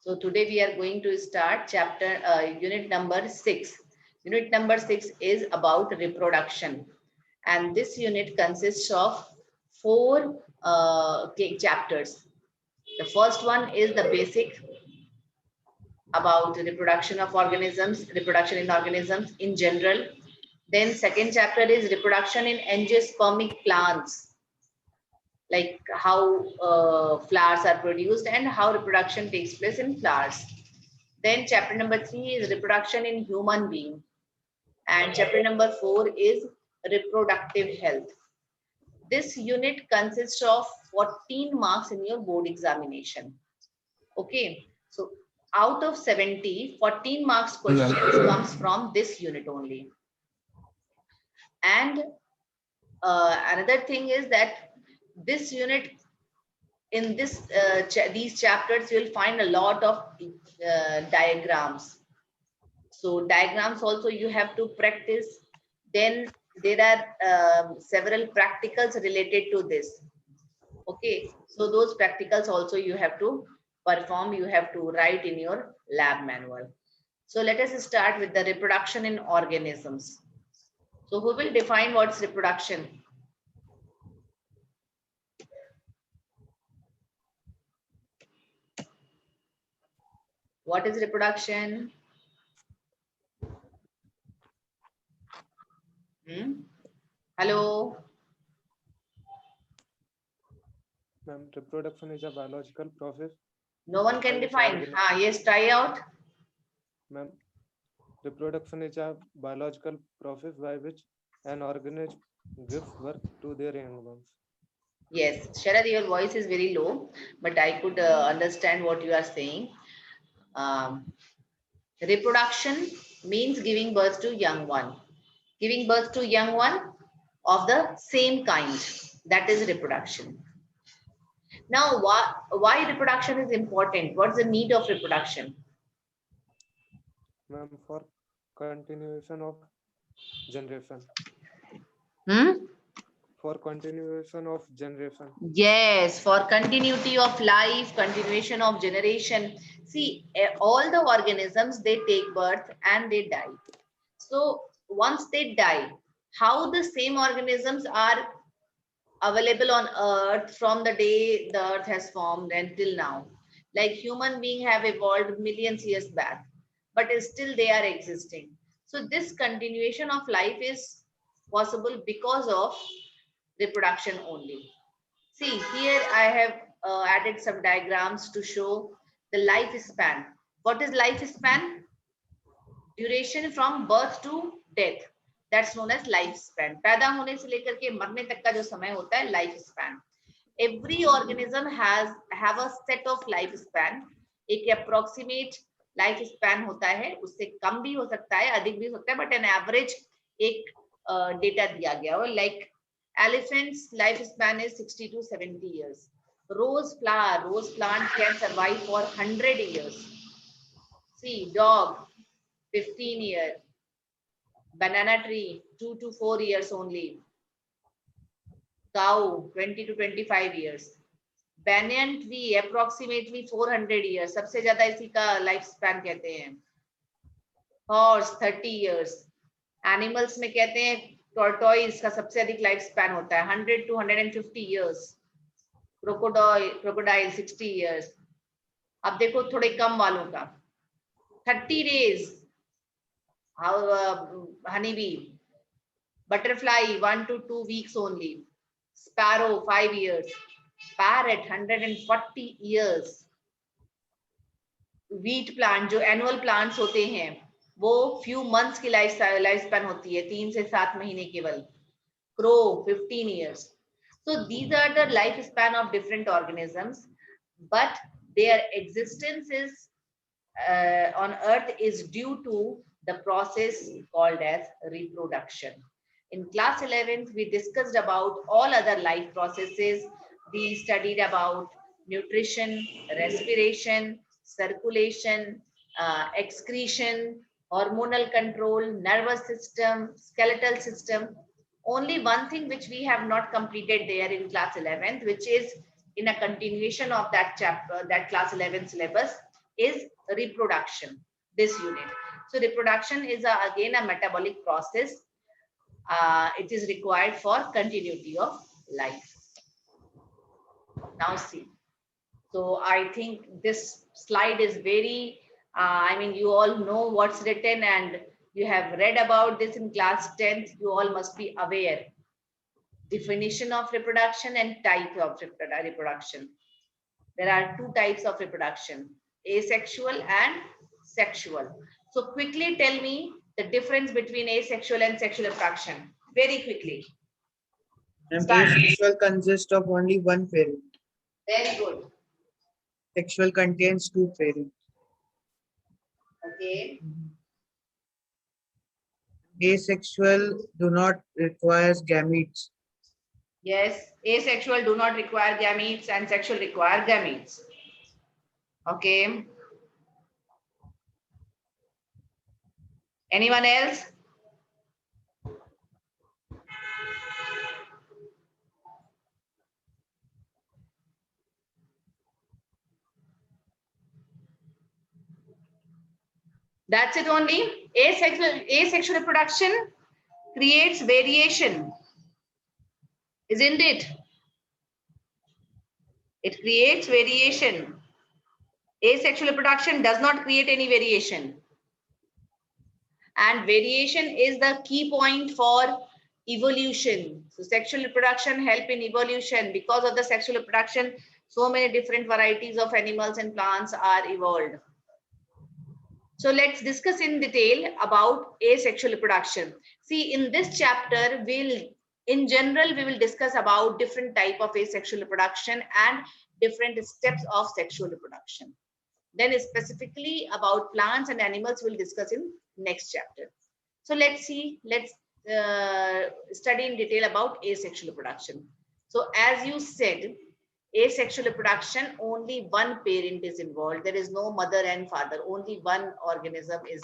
So today we are going to start unit number 6. Unit number 6 is about reproduction, and this unit consists of 4 chapters. The first one is the basic about reproduction of organisms, reproduction in organisms in general. Then second chapter is reproduction in angiospermic plants, like how flowers are produced and how reproduction takes place in flowers. Then chapter number 3 is reproduction in human being, and chapter number 4 is reproductive health. This unit consists of 14 marks in your board examination. Okay, so out of 70, 14 marks questions comes from this unit only. And another thing is that this unit, in these chapters, you'll find a lot of diagrams. So diagrams also you have to practice. Then there are several practicals related to this. Okay, so those practicals also you have to perform, you have to write in your lab manual. So let us start with the reproduction in organisms. So who will define what's reproduction? What is reproduction? Hello? Ma'am, reproduction is a biological process. No one can define. Yes, try out. Ma'am, reproduction is a biological process by which an organism gives birth to their young ones. Yes, Sharad, your voice is very low, but I could understand what you are saying. Reproduction means giving birth to young one. Giving birth to young one of the same kind. That is reproduction. Now, why reproduction is important? What's the need of reproduction? Ma'am, for continuation of generation. For continuation of generation. Yes, for continuity of life, continuation of generation. See, all the organisms, they take birth and they die. So once they die, how the same organisms are available on earth from the day the earth has formed until now? Like human beings have evolved millions years back, but still they are existing. So this continuation of life is possible because of reproduction only. See, here I have added some diagrams to show the lifespan. What is lifespan? Duration from birth to death. That's known as lifespan. पैदा होने से लेकर के मरने तक का जो समय होता है lifespan. Every organism have a set of lifespan. एक approximate lifespan होता है, उससे कम भी हो सकता है, अधिक भी हो सकता है, but an average एक data दिया गया हो. Like elephant's lifespan is 60 to 70 years. Rose plant can survive for 100 years. See, dog, 15 years. Banana tree, 2 to 4 years only. Cow, 20 to 25 years. Banyan tree, approximately 400 years. सबसे ज्यादा इसी का lifespan कहते हैं. Horse, 30 years. Animals में कहते हैं tortoise का सबसे अधिक lifespan होता है 100 to 150 years. Crocodile 60 years. अब देखो थोड़े कम वालों का 30 days. Honeybee. Butterfly 1 to 2 weeks only. Sparrow 5 years. Parrot 140 years. Wheat plant जो annual plants होते हैं वो few months की लाइफ स्पैन होती है 3 से 7 महीने केवल. Crow 15 years. So these are the lifespan of different organisms, but their existence is on earth is due to the process called as reproduction. In class 11th, we discussed about all other life processes. We studied about nutrition, respiration, circulation, excretion, hormonal control, nervous system, skeletal system. Only one thing which we have not completed there in class 11th, which is in a continuation of that chapter, that class 11 syllabus, is reproduction, this unit. So reproduction is again a metabolic process. It is required for continuity of life. Now see, so I think this slide is very, I mean, you all know what's written and you have read about this in class 10th. You all must be aware. Definition of reproduction and type of reproduction. There are two types of reproduction, asexual and sexual. So quickly tell me the difference between asexual and sexual reproduction. Very quickly. Start. Asexual consists of only one parent. Very good. Sexual contains two parents. Okay. Asexual do not require gametes. Yes, asexual do not require gametes and sexual require gametes. Okay. Anyone else? That's it only. Asexual reproduction creates variation, isn't it? It creates variation. Asexual reproduction does not create any variation. And variation is the key point for evolution. So sexual reproduction help in evolution. Because of the sexual reproduction, so many different varieties of animals and plants are evolved. So let's discuss in detail about asexual reproduction. See, in this chapter, in general, we will discuss about different type of asexual reproduction and different steps of sexual reproduction. Then specifically about plants and animals, we'll discuss in next chapter. So let's study in detail about asexual reproduction. So as you said, asexual reproduction, only one parent is involved. There is no mother and father. Only one organism is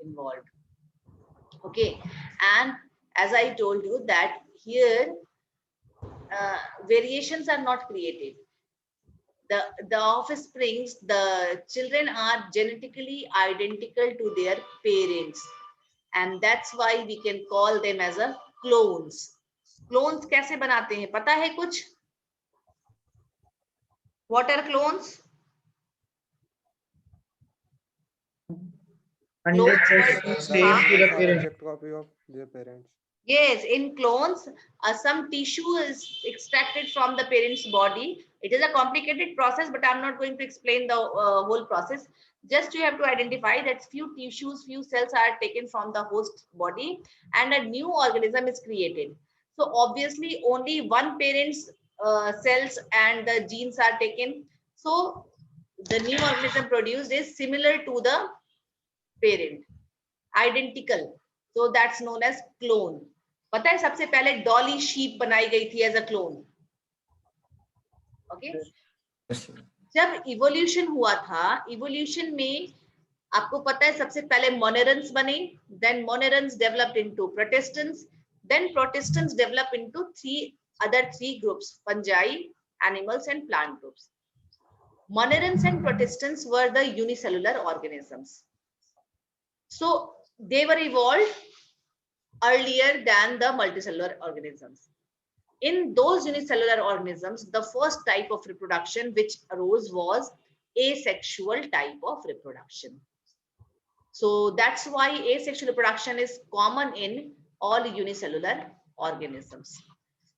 involved. Okay. And as I told you that here, variations are not created. The offsprings, the children are genetically identical to their parents. And that's why we can call them as a clones. Clones कैसे बनाते हैं? पता है कुछ? What are clones? 100% same to the parent. Exact copy of their parents. Yes, in clones, some tissue is extracted from the parent's body. It is a complicated process, but I'm not going to explain the whole process. Just you have to identify that few tissues, few cells are taken from the host body and a new organism is created. So obviously only one parent's cells and the genes are taken. So the new organism produced is similar to the parent, identical. So that's known as clone. पता है सबसे पहले Dolly sheep बनाई गई थी as a clone. Okay. जब evolution हुआ था, इवोल्यूशन में आपको पता है सबसे पहले मोनेरन्स बने, then monerans developed into protistants, then protistants develop into three groups, fungi, animals and plant groups. Monerans and protistants were the unicellular organisms. So they were evolved earlier than the multicellular organisms. In those unicellular organisms, the first type of reproduction which arose was asexual type of reproduction. So that's why asexual reproduction is common in all unicellular organisms.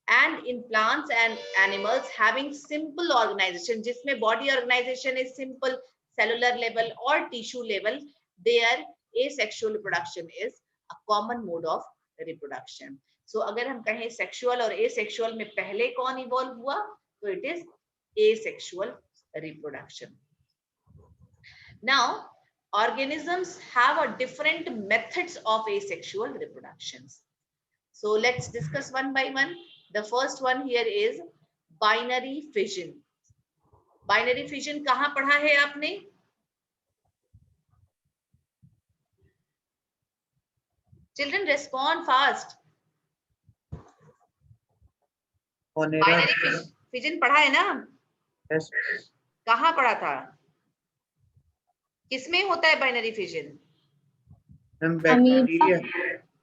And in plants and animals having simple organization, जिसमें body organization is simple, cellular level or tissue level, their asexual reproduction is a common mode of reproduction. So अगर हम कहें sexual और asexual में पहले कौन evolve हुआ, तो it is asexual reproduction. Now, organisms have a different methods of asexual reproductions. So let's discuss one by one. The first one here is binary fission. Binary fission कहाँ पढ़ा है आपने? Children, respond fast. Binary fission पढ़ा है ना? Yes. कहाँ पढ़ा था? किसमें होता है binary fission? Ma'am bacteria,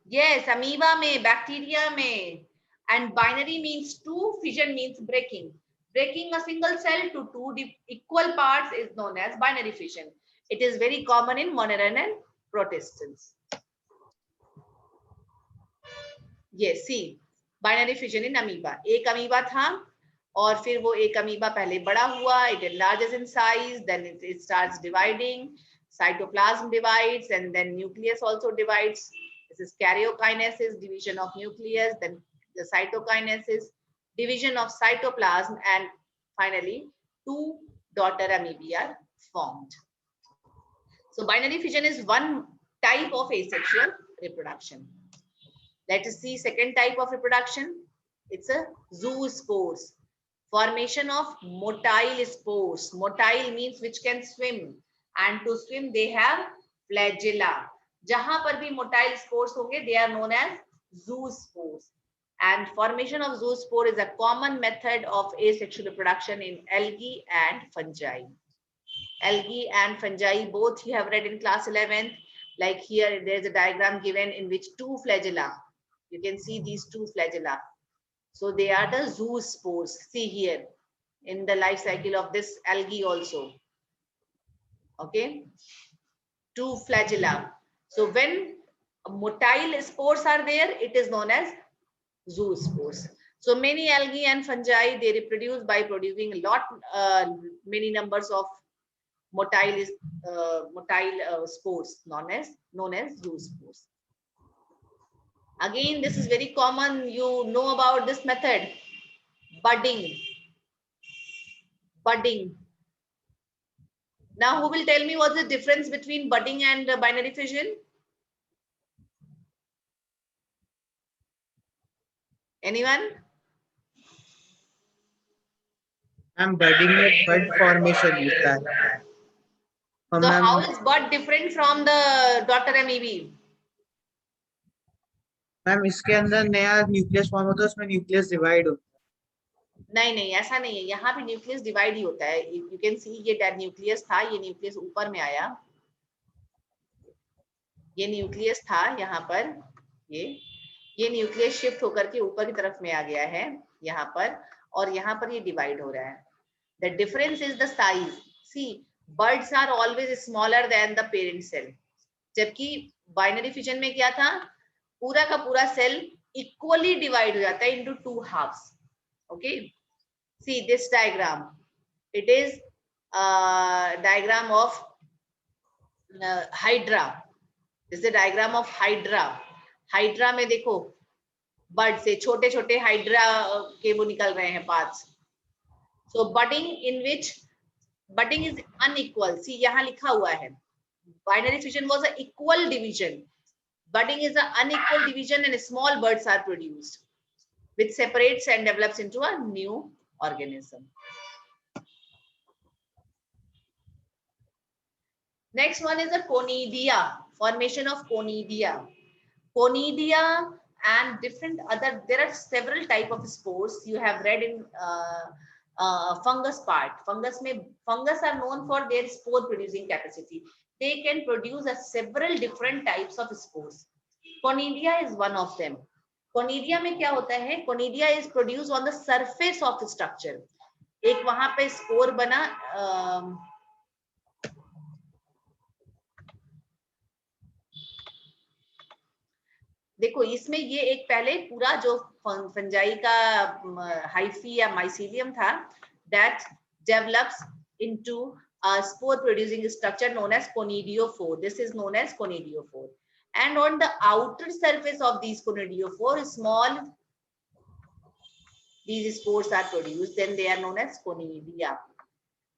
Yes, amoeba में, bacteria में. And binary means two, fission means breaking. Breaking a single cell to two equal parts is known as binary fission. It is very common in monoren and protistans. Yes, see, binary fission in amoeba. एक amoeba था और फिर वो एक amoeba पहले बड़ा हुआ, it enlarges in size, then it starts dividing, cytoplasm divides, and then nucleus also divides. This is karyokinesis, division of nucleus, then the cytokinesis, division of cytoplasm, and finally two daughter amoeba are formed. So binary fission is one type of asexual reproduction. Let us see second type of reproduction. It's a zoospores. Formation of motile spores. Motile means which can swim, and to swim they have flagella. जहां पर भी motile spores होंगे, they are known as zoospores. And formation of zoospore is a common method of asexual reproduction in algae and fungi. Algae and fungi both you have read in class 11th. Like here, there is a diagram given in which two flagella. You can see these two flagella. So they are the zoospores. See here in the life cycle of this algae also. Okay, two flagella. So when motile spores are there, it is known as zoospores. So many algae and fungi, they reproduce by producing a lot, many numbers of motile spores known as zoospores. Again, this is very common. You know about this method, budding. Budding. Now, who will tell me what's the difference between budding and binary fission? Anyone? Ma'am budding में bud formation होता है. और So ma'am how is bud different from the daughter amoeba? Ma'am इसके अंदर नया nucleus form होता है, उसमें न्यूक्लियस डिवाइड होता नहीं नहीं, ऐसा नहीं है. यहाँ पे न्यूक्लियस डिवाइड ही होता है. यू कैन सी ये न्यूक्लियस था, ये न्यूक्लियस ऊपर में आया. ये न्यूक्लियस था यहाँ पर, ये न्यूक्लियस शिफ्ट होकर के ऊपर की तरफ में आ गया है यहाँ पर, और यहाँ पर ये डिवाइड हो रहा है. The difference is the size. See, buds are always smaller than the parent cell. जबकि binary fission में क्या था, पूरा का पूरा सेल इक्वली डिवाइड हो जाता है into two halves. Okay, see this diagram. It is diagram of hydra. This is a diagram of hydra. Hydra में देखो, बर्ड से छोटे छोटे हाइड्रा के वो निकल रहे हैं parts. So budding in which budding is unequal. See यहाँ लिखा हुआ है, binary fission was a equal division. Budding is an unequal division and small birds are produced, which separates and develops into a new organism. Next one is a conidia, formation of conidia. Conidia and different other, there are several type of spores you have read in fungus part. Fungus are known for their spore producing capacity. They can produce several different types of spores. Conidia is one of them. Conidia में क्या होता है? Conidia is produced on the surface of the structure. एक वहां पे spore बना, देखो इसमें ये एक पहले पूरा जो फंजाई का हाइफी या माइसीलियम था, that develops into a spore producing structure known as conidiophore. This is known as conidiophore. And on the outer surface of these conidiophore, small these spores are produced, then they are known as conidia.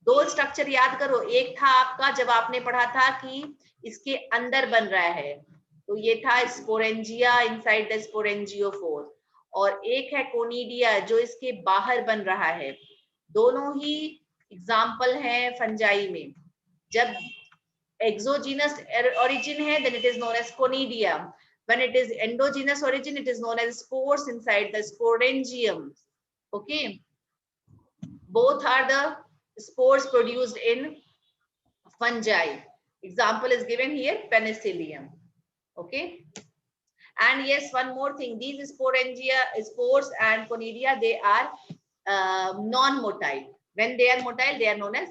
दो structure याद करो. एक था आपका जब आपने पढ़ा था कि इसके अंदर बन रहा है, तो ये था स्पोरेंजिया इनसाइड द स्पोरेंजियोफोर, और एक है कोनिडिया जो इसके बाहर बन रहा है. दोनों ही एग्जाम्पल है फंजाई में. जब exogenous origin है, then it is known as conidia. When it is endogenous origin, it is known as spores inside the sporangium. Okay, both are the spores produced in fungi. Example is given here, penicillium. Okay. And yes, one more thing, these spores and conidia, they are non-motile. When they are motile, they are known as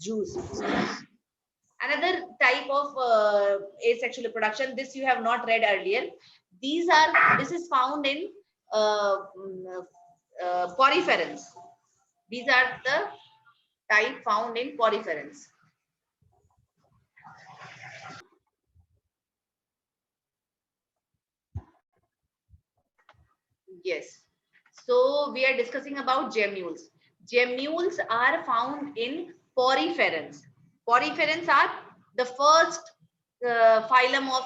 juice. Another type of asexual reproduction, this you have not read earlier. This is found in poriferans. These are the type found in poriferans. Yes. So we are discussing about gemmules. Gemmules are found in poriferans. Poriferans are the first phylum of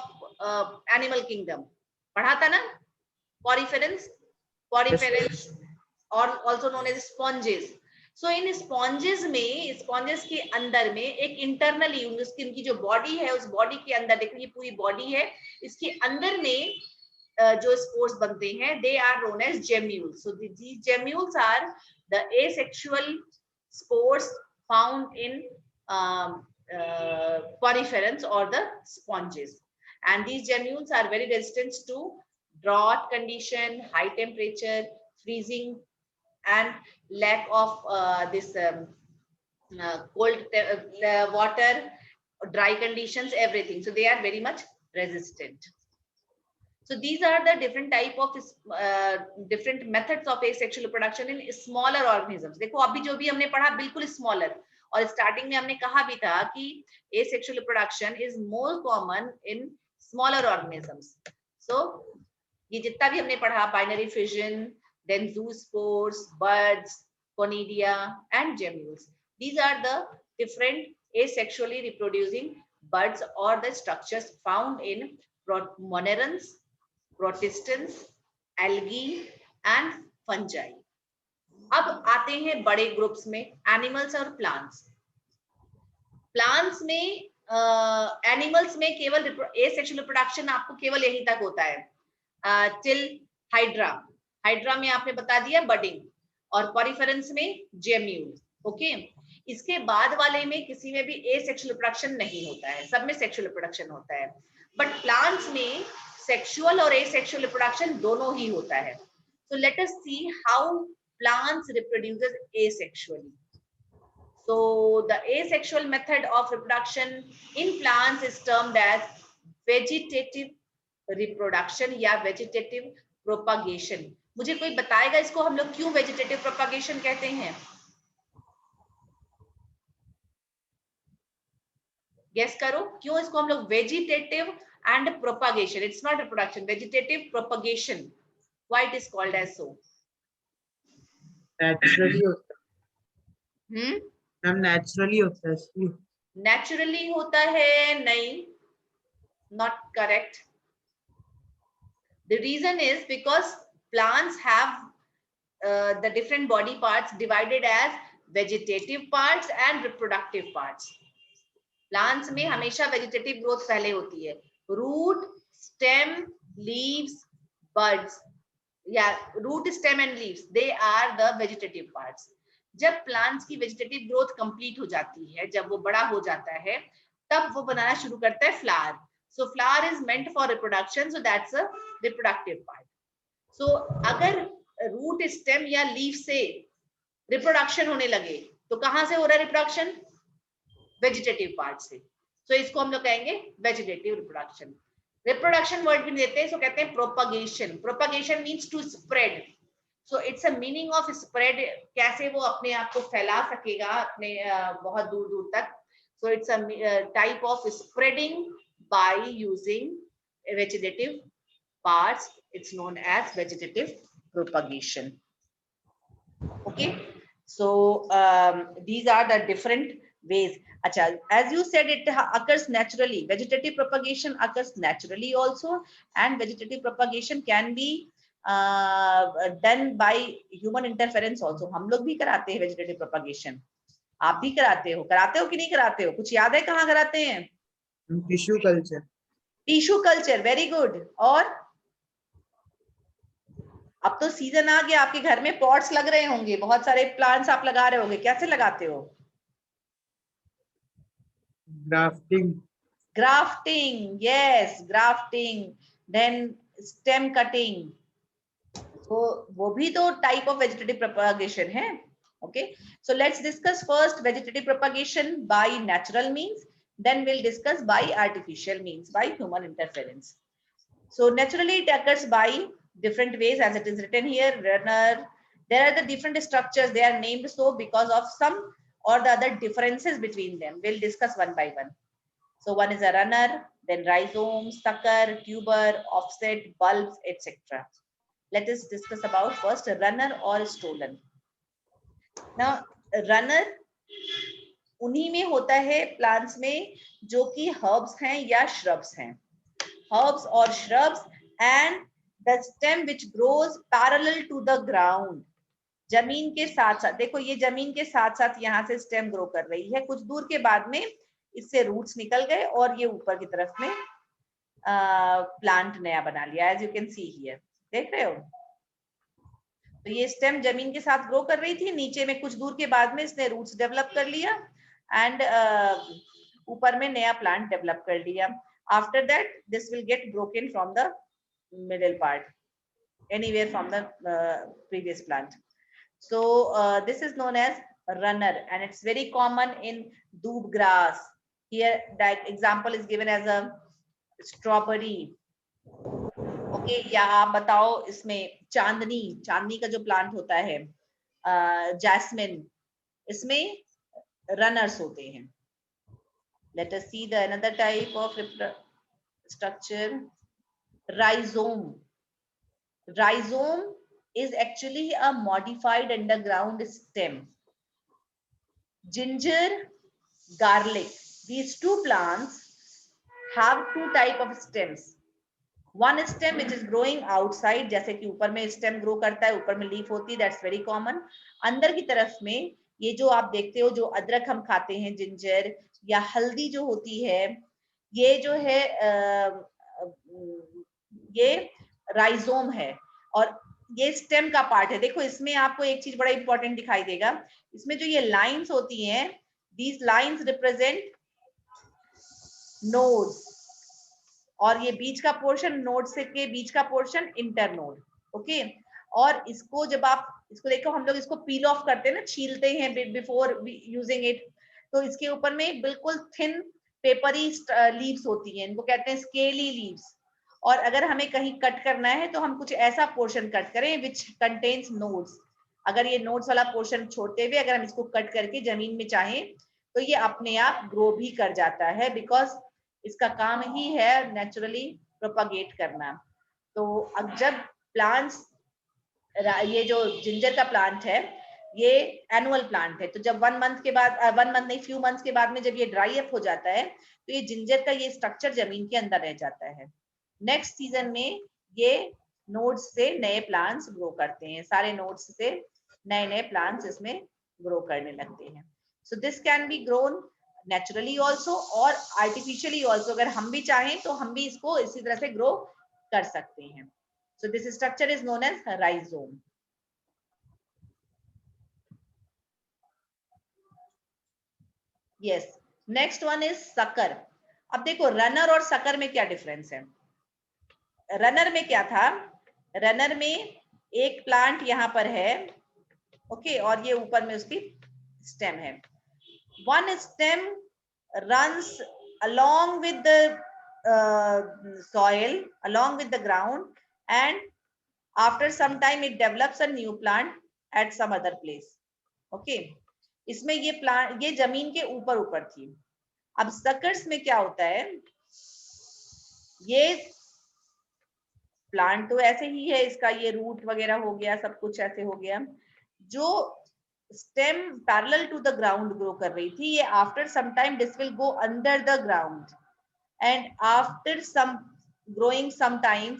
animal kingdom. पढ़ा था ना? Poriferans, poriferans, or also known as sponges. So in sponges में, sponges के अंदर में एक internally उनकी जो body है, उस body के अंदर देखो ये पूरी body है, इसके अंदर में जो spores बनते हैं, they are known as gemmules. So these gemmules are the asexual spores found in poriferans or the sponges. And these gemmules are very resistant to drought condition, high temperature, freezing, and lack of this cold water, dry conditions, everything. So they are very much resistant. So these are the different type of different methods of asexual reproduction in smaller organisms. देखो अभी जो भी हमने पढ़ा बिल्कुल smaller, और starting में हमने कहा भी था कि asexual reproduction is more common in smaller organisms. So ये जितना भी हमने पढ़ा, binary fission, then zoospores, buds, conidia, and gemmules. These are the different asexually reproducing buds or the structures found in monerans, protistans, algae, and fungi. अब आते हैं बड़े groups में, एनिमल्स और प्लांट्स. प्लांट्स में एनिमल्स में केवल एसेक्सुअल रिप्रोडक्शन आपको केवल यहीं तक होता है, टिल हाइड्रा. हाइड्रा में आपने बता दिया बडिंग, और पॉरीफेरेंस में जेम्यूल. ओके, इसके बाद वाले में किसी में भी एसेक्सुअल रिप्रोडक्शन नहीं होता है, सब में सेक्सुअल रिप्रोडक्शन होता है. बट प्लांट्स में सेक्सुअल और एसेक्सुअल रिप्रोडक्शन दोनों ही होता है. So let us see how plants reproduces asexually. So the asexual method of reproduction in plants is termed as vegetative reproduction या vegetative propagation. मुझे कोई बताएगा इसको हम लोग क्यों vegetative propagation कहते हैं? Guess करो क्यों इसको हम लोग vegetative and propagation, it's not reproduction, vegetative propagation, why it is called as so? Naturally होता है. हम naturally होता है इसलिए. Naturally होता है नहीं, not correct. The reason is because plants have the different body parts divided as vegetative parts and reproductive parts. Plants में हमेशा vegetative growth पहले होती है. Root, stem, leaves, buds. Yeah, root, stem and leaves, they are the vegetative parts. जब plants की vegetative growth complete हो जाती है, जब वो बड़ा हो जाता है, तब वो बनाना शुरू करता है flower. So flower is meant for reproduction, so that's a reproductive part. So अगर रूट, स्टेम या लीफ से रिप्रोडक्शन होने लगे तो कहां से हो रहा है रिप्रोडक्शन? वेजिटेटिव पार्ट से. सो इसको हम लोग कहेंगे वेजिटेटिव रिप्रोडक्शन. रिप्रोडक्शन वर्ड भी देते हैं, सो कहते हैं propagation. Propagation means to spread. So it's a meaning of spread, कैसे वो अपने आप को फैला सकेगा अपने बहुत दूर दूर तक. So it's a type of spreading by using vegetative parts. It's known as vegetative propagation. Okay, so these are the different ways. Achha, as you said, it occurs naturally. Vegetative propagation occurs naturally also, and vegetative propagation can be done by human interference also. हम लोग भी कराते हैं vegetative propagation. आप भी कराते हो कि नहीं कराते हो? कुछ याद है कहाँ कराते हैं? Tissue culture. Tissue culture, very good. और अब तो सीजन आ गया, आपके घर में पॉट्स लग रहे होंगे, बहुत सारे प्लांट्स आप लगा रहे होंगे. कैसे लगाते हो? Grafting. Grafting, yes, grafting. Then stem cutting. So वो भी तो type of vegetative propagation है. Okay, so let's discuss first vegetative propagation by natural means. Then we'll discuss by artificial means, by human interference. So naturally it occurs by different ways, as it is written here. Runner. There are the different structures. They are named so because of some or the other differences between them. We'll discuss one by one. So one is a runner, then rhizome, sucker, tuber, offset, bulbs, etc. Let us discuss about first runner or stolon. Now runner उन्हीं में होता है plants में जो कि herbs हैं या shrubs हैं. Herbs or shrubs and the stem which grows parallel to the ground. जमीन के साथ साथ, देखो ये जमीन के साथ साथ यहाँ से स्टेम ग्रो कर रही है. कुछ दूर के बाद में इससे रूट्स निकल गए और ये ऊपर की तरफ में प्लांट नया बना लिया. As you can see here, देख रहे हो. तो ये स्टेम जमीन के साथ ग्रो कर रही थी, नीचे में कुछ दूर के बाद में इसने रूट्स डेवलप कर लिया एंड ऊपर में नया प्लांट डेवलप कर लिया. After that, this will get broken from the middle part, anywhere from the previous plant. So this is known as runner, and it's very common in doob grass. Here, that example is given as a strawberry. Okay, या आप बताओ इसमें चांदनी, चांदनी का जो plant होता है, jasmine, इसमें runners होते हैं. Let us see the another type of structure. Rhizome. Rhizome is actually a modified underground stem. Ginger, garlic. These two plants have two type of stems. One stem which is growing outside, जैसे कि ऊपर में stem grow करता है, ऊपर में leaf होती है, that's very common. अंदर की तरफ में ये जो आप देखते हो, जो अदरक हम खाते हैं, जिंजर या हल्दी जो होती है, ये जो है ये राइजोम है और ये स्टेम का पार्ट है. देखो इसमें आपको एक चीज बड़ा इंपॉर्टेंट दिखाई देगा. इसमें जो ये लाइंस होती हैं, these lines represent nodes, और ये बीच का पोर्शन, नोड से के बीच का पोर्शन इंटरनोड. ओके, और इसको जब आप इसको देखो, हम लोग इसको पील ऑफ करते हैं ना, छीलते हैं बिफोर यूजिंग इट, तो इसके ऊपर में बिल्कुल थिन पेपरी लीव्स होती हैं, इनको कहते हैं स्केली लीव्स. और अगर हमें कहीं कट करना है तो हम कुछ ऐसा पोर्शन कट करें विच कंटेन्स नोड्स. अगर ये नोड्स वाला पोर्शन छोड़ते हुए अगर हम इसको कट करके जमीन में चाहें तो ये अपने आप ग्रो भी कर जाता है, बिकॉज इसका काम ही है नेचुरली प्रोपागेट करना. तो अब जब प्लांट्स, ये जो जिंजर का प्लांट है ये एनुअल प्लांट है, तो जब 1 मंथ के बाद, 1 मंथ नहीं, फ्यू मंथ्स के बाद में जब ये ड्राई अप हो जाता है तो ये जिंजर का ये स्ट्रक्चर जमीन के अंदर रह जाता है. नेक्स्ट सीजन में ये नोड्स से नए प्लांट्स ग्रो करते हैं, सारे नोड्स से नए नए प्लांट्स इसमें ग्रो करने लगते हैं. So this can be grown naturally also और आर्टिफिशियली ऑल्सो. अगर हम भी चाहें तो हम भी इसको इसी तरह से ग्रो कर सकते हैं. So this structure is known as rhizome. Yes, next one is sucker. अब देखो रनर और सकर में क्या डिफरेंस है. रनर में क्या था, रनर में एक प्लांट यहाँ पर है, ओके, और ये ऊपर में उसकी स्टेम है. One stem runs along with the soil, along with the ground, and after some time it develops a new plant at some other place. Okay, इसमें ये प्लांट ये जमीन के ऊपर ऊपर थी. अब सकर्स में क्या होता है, ये प्लांट तो ऐसे ही है, इसका ये रूट वगैरह हो गया, सब कुछ ऐसे हो गया. जो stem parallel to the ground grow कर रही थी, ये after some time this will go under the ground and after some growing some time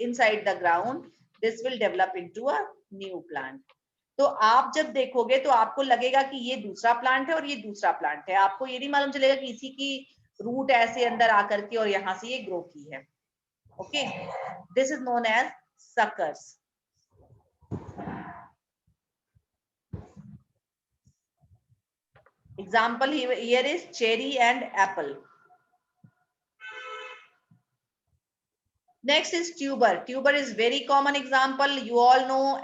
inside the ground this will develop into a new plant. तो आप जब देखोगे तो आपको लगेगा कि ये दूसरा प्लांट है और ये दूसरा प्लांट है, आपको ये नहीं मालूम चलेगा कि इसी की रूट ऐसे अंदर आकर के और यहाँ से ये ग्रो की है. Okay, this is known as suckers. Example here is cherry and apple. Next is tuber. Tuber is very common example. You all know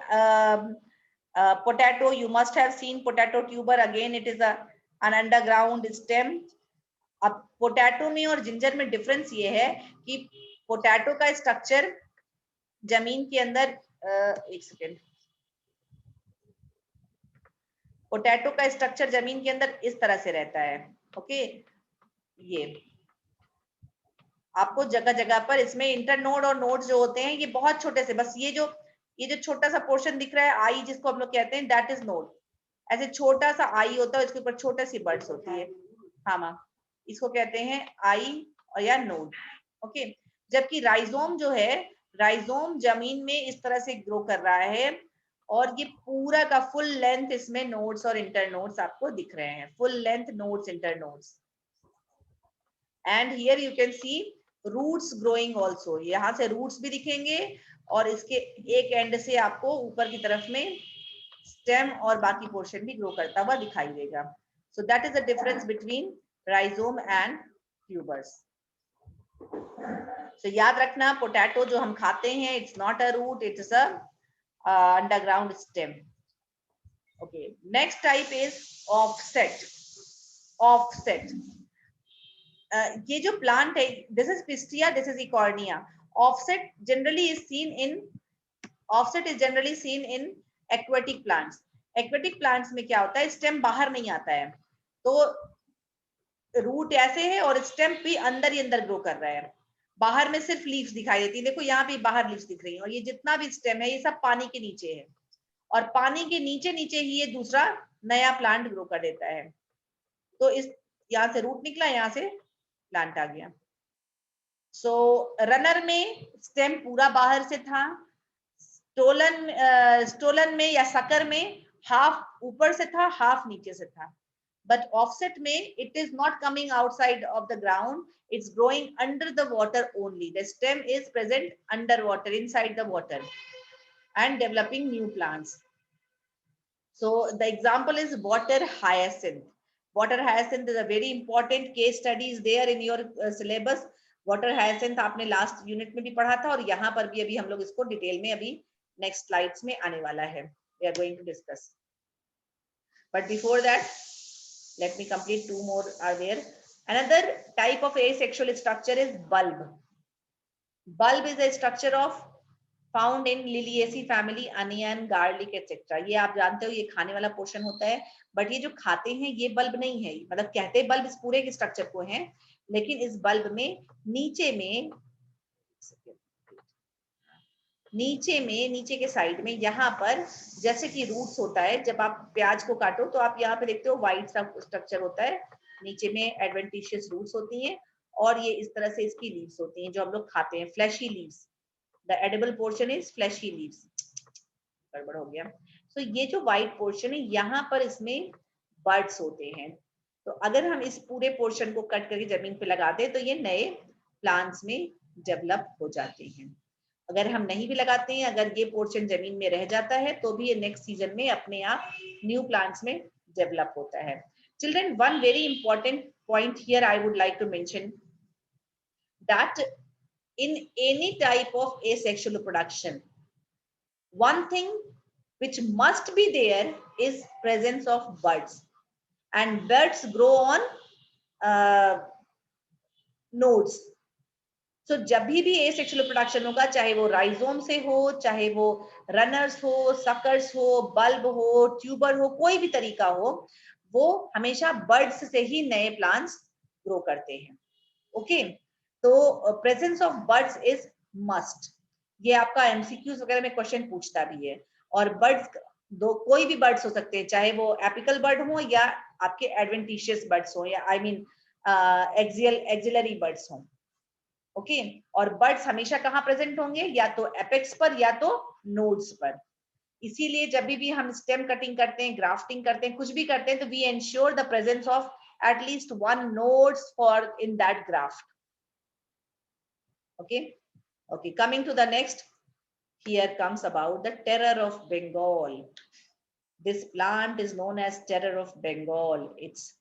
potato. You must have seen potato tuber. Again, it is an underground stem. अब potato में और ginger में difference ये है कि potato का structure जमीन के अंदर एक सेकेंड, पोटैटो का स्ट्रक्चर जमीन के अंदर इस तरह से रहता है. ओके, ये आपको जगह जगह पर इसमें इंटरनोड और नोड्स जो होते हैं ये बहुत छोटे से, बस ये जो छोटा सा पोर्शन दिख रहा है आई जिसको हम लोग कहते हैं दैट इज नोड. ऐसे छोटा सा आई होता है, इसके ऊपर छोटे सी बर्ड्स होती है. हाँ माँ, इसको कहते हैं आई और या नोड. ओके, जबकि राइजोम जो है, राइजोम जमीन में इस तरह से ग्रो कर रहा है और ये पूरा का फुल लेंथ इसमें नोड्स और इंटरनोड्स आपको दिख रहे हैं. Full length nodes internodes. And here you can sea routes growing also. यहाँ से रूट्स भी दिखेंगे और इसके एक एंड से आपको ऊपर की तरफ में स्टेम और बाकी पोर्शन भी ग्रो करता हुआ दिखाई देगा. So that is the difference between rhizome and tubers. So याद रखना, पोटैटो जो हम खाते हैं it's not a root, it's a underground stem. Okay, next type is offset. Offset ये जो प्लांट है, this is Pistia, this is Eichhornia. Offset generally is seen in, offset is generally seen in aquatic plants. Aquatic plants में क्या होता है, stem बाहर नहीं आता है, तो रूट ऐसे है और स्टेम भी अंदर ही अंदर ग्रो कर रहा है. बाहर में सिर्फ लीव्स दिखाई देती है. देखो यहाँ पे बाहर लीव्स दिख रही है और ये जितना भी स्टेम है ये सब पानी के नीचे है और पानी के नीचे नीचे ही ये दूसरा नया प्लांट ग्रो कर देता है. तो इस यहाँ से रूट निकला, यहाँ से प्लांट आ गया. सो रनर में स्टेम पूरा बाहर से था. स्टोलन में या सकर में हाफ ऊपर से था, हाफ नीचे से था. But offset में it is not coming outside of the ground, it's growing under the water only. The stem is present underwater, inside the water, and developing new plants. So the example is water hyacinth. Water hyacinth is a very important case study is there in your syllabus. Water hyacinth आपने last unit में भी पढ़ा था और यहाँ पर भी अभी हम लोग इसको डिटेल में अभी next slides में आने वाला है. We are going to discuss. But before that, let me complete two more are there. Another type of asexual structure is bulb. Bulb is a structure of found in Liliaceae family, onion, garlic, etc. ये आप जानते हो, ये खाने वाला portion होता है, but ये जो खाते हैं ये बल्ब नहीं है. मतलब कहते हैं बल्ब इस पूरे के स्ट्रक्चर को है, लेकिन इस बल्ब में नीचे के साइड में यहाँ पर जैसे कि रूट्स होता है. जब आप प्याज को काटो तो आप यहाँ पे देखते हो व्हाइट सा स्ट्रक्चर होता है, नीचे में एडवेंटिशियस रूट्स होती हैं और ये इस तरह से इसकी लीव्स होती हैं जो हम लोग खाते हैं, flashy leaves. The edible portion is flashy leaves. गड़बड़ हो गया. तो ये जो व्हाइट पोर्शन है यहाँ पर इसमें बर्ड्स होते हैं. तो अगर हम इस पूरे पोर्शन को कट करके जमीन पे लगा दें तो ये नए प्लांट्स में डेवलप हो जाते हैं. अगर हम नहीं भी लगाते हैं, अगर ये पोर्शन जमीन में रह जाता है तो भी ये नेक्स्ट सीजन में अपने आप न्यू प्लांट्स में डेवलप होता है. Children, one very important point here I would like to mention that in any type of asexual reproduction, one thing which must be there is presence of buds, and buds grow on nodes. So जब भी asexual reproduction होगा, चाहे वो rhizome से हो, चाहे वो runners हो, सकर्स हो, बल्ब हो, ट्यूबर हो, कोई भी तरीका हो, वो हमेशा बर्ड्स से ही नए प्लांट्स ग्रो करते हैं. ओके, तो presence of birds is must. ये आपका एमसीक्यूज वगैरह में क्वेश्चन पूछता भी है. और बर्ड्स दो कोई भी बर्ड्स हो सकते हैं, चाहे वो एपिकल बर्ड हो या आपके एडवेंटिशियस बर्ड्स हो या आई मीन एक्सिलरी बर्ड्स हो. ओके, और बर्ड्स हमेशा कहाँ प्रेजेंट होंगे, या तो एपेक्स पर या तो नोड्स पर. इसीलिए जब भी हम स्टेम कटिंग करते हैं, ग्राफ्टिंग करते हैं, कुछ भी करते हैं, तो we ensure the presence of at least one nodes for in that graft. Okay, coming to the next, here comes about the terror of Bengal. This plant is known as terror of Bengal. It's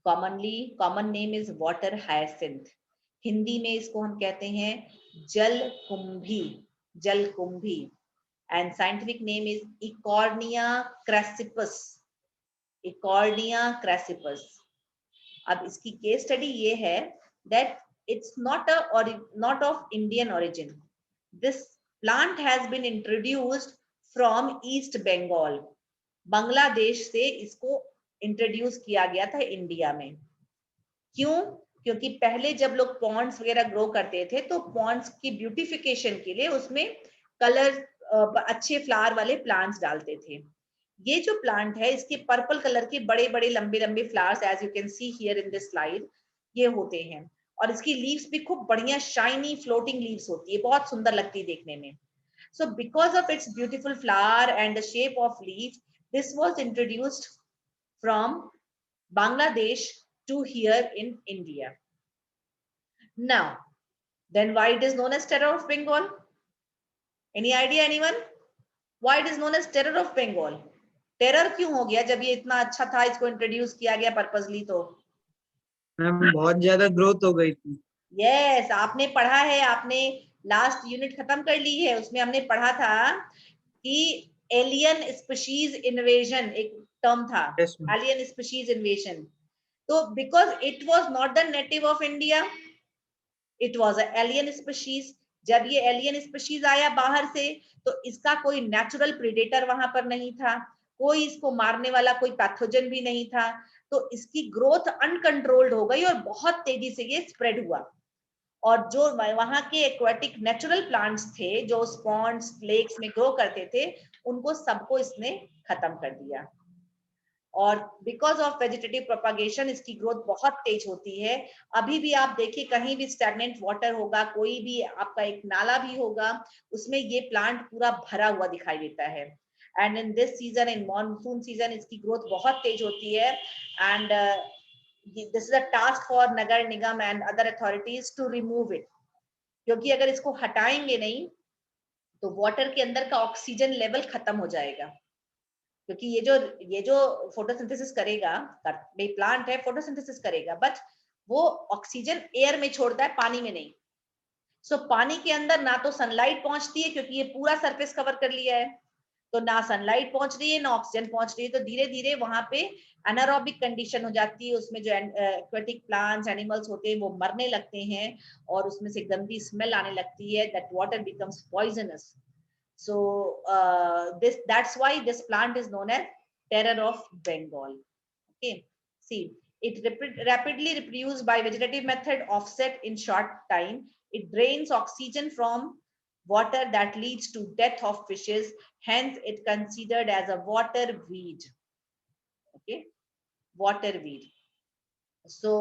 common name is water hyacinth. Hindi में इसको हम कहते हैं जलकुंभी, जलकुंभी। And scientific name is Eichhornia crassipes, Eichhornia crassipes. अब इसकी case study ये है that it's not of Indian origin. This plant has been introduced from East Bengal. Bangladesh से इसको इंट्रोड्यूस किया गया था इंडिया में। क्यों? क्योंकि पहले जब लोग पॉन्ड्स वगैरह ग्रो करते थे तो पॉन्ड्स की ब्यूटिफिकेशन के लिए उसमें कलर अच्छे फ्लावर वाले प्लांट्स डालते थे। ये जो प्लांट है इसके पर्पल कलर के बड़े बड़े लंबे लंबे flowers as you can see here in this slide ये होते हैं, और इसकी लीव्स भी खूब बढ़िया शाइनी फ्लोटिंग लीव्स होती है, बहुत सुंदर लगती है देखने में। So because of its beautiful flower and the shape of leave, this was introduced from Bangladesh to here in India. Now, then why it is known as Terror of Bengal? Any idea, anyone? Why it is known as Terror of Bengal? Terror क्यों हो गया जब ये इतना अच्छा था, इसको introduce किया गया पर्पसली? तो मैम बहुत ज्यादा ग्रोथ हो गई थी। यस, आपने पढ़ा है, आपने लास्ट यूनिट खत्म कर ली है, उसमें हमने पढ़ा था कि एलियन स्पीशीज इन्वेजन एक टर्म था, Yes, ma'am. Alien species invasion. तो because it was not the native of India, it was a alien species. जब ये एलियन स्पीशीज आया बाहर से तो इसका कोई नेचुरल प्रेडेटर वहां पर नहीं था, कोई इसको मारने वाला कोई पैथोजन भी नहीं था, तो इसकी ग्रोथ अनकंट्रोल्ड हो गई और बहुत तेजी से ये स्प्रेड हुआ। और जो वहां के एक्वाटिक नेचुरल प्लांट्स थे जो स्पॉन्ड्स लेक्स में ग्रो करते थे उनको सबको इसने खत्म कर दिया। और बिकॉज ऑफ वेजिटेटिव प्रोपागेशन इसकी ग्रोथ बहुत तेज होती है। अभी भी आप देखिए कहीं भी स्टैग्नेंट वाटर होगा, कोई भी आपका एक नाला भी होगा, उसमें ये प्लांट पूरा भरा हुआ दिखाई देता है। And in this season, in monsoon season, इसकी ग्रोथ बहुत तेज होती है। And this is a task for nagar nigam and other authorities to remove it, क्योंकि अगर इसको हटाएंगे नहीं तो वाटर के अंदर का ऑक्सीजन लेवल खत्म हो जाएगा। क्योंकि ये जो फोटोसिंथेसिस करेगा, प्लांट है फोटोसिंथेसिस करेगा, बट वो ऑक्सीजन एयर में छोड़ता है, पानी में नहीं। सो पानी के अंदर ना तो सनलाइट पहुंचती है क्योंकि ये पूरा सरफेस कवर कर लिया है, तो ना सनलाइट पहुंच रही है ना ऑक्सीजन पहुंच रही है, तो धीरे धीरे वहां पे एनारोबिक कंडीशन हो जाती है। उसमें जो एक्वेटिक प्लांट्स एनिमल्स होते हैं वो मरने लगते हैं और उसमें से गंदी स्मेल आने लगती है, that water becomes poisonous. So that's why this plant is known as Terror of Bengal. Okay, see, it rapidly reproduced by vegetative method, offset in short time. It drains oxygen from water that leads to death of fishes. Hence, it considered as a water weed. Okay, water weed. So